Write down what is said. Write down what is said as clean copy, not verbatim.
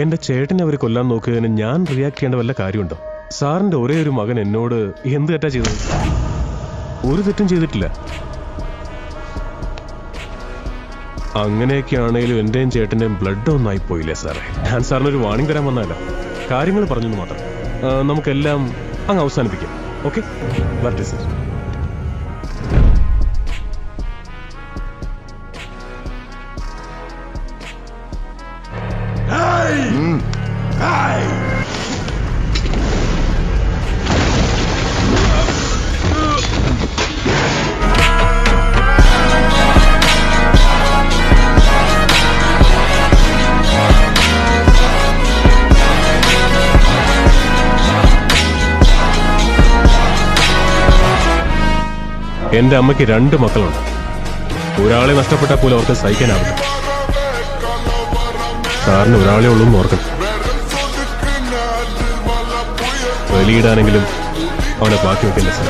എന്റെ ചേട്ടനെ അവർ കൊല്ലാൻ നോക്കുകയും ഞാൻ റിയാക്ട് ചെയ്യേണ്ട വല്ല കാര്യമുണ്ടോ? സാറിന്റെ ഒരേ ഒരു മകൻ എന്നോട് എന്ത് തെറ്റാ ചെയ്തത്? ഒരു തെറ്റും ചെയ്തിട്ടില്ല. അങ്ങനെയൊക്കെയാണേലും എന്റെയും ചേട്ടന്റെയും ബ്ലഡ് ഒന്നായി പോയില്ലേ സാറേ? ഞാൻ സാറിനൊരു വാണിംഗ് തരാൻ വന്നതല്ല, കാര്യങ്ങൾ പറഞ്ഞെന്ന് മാത്രം. നമുക്കെല്ലാം അങ്ങ് അവസാനിപ്പിക്കാം. ഓക്കെ, വരട്ടെ സാർ. എന്റെ അമ്മയ്ക്ക് 2 മക്കളുണ്ട്. ഒരാളെ നഷ്ടപ്പെട്ടാൽ പോലും അവർക്ക് സഹിക്കാനാവില്ല. സാറിന് ഒരാളെ ഉള്ളൂ എന്ന് ഓർക്കണം. വെളിയിടാനെങ്കിലും അവനെ ബാക്കി വെക്കില്ല സാർ.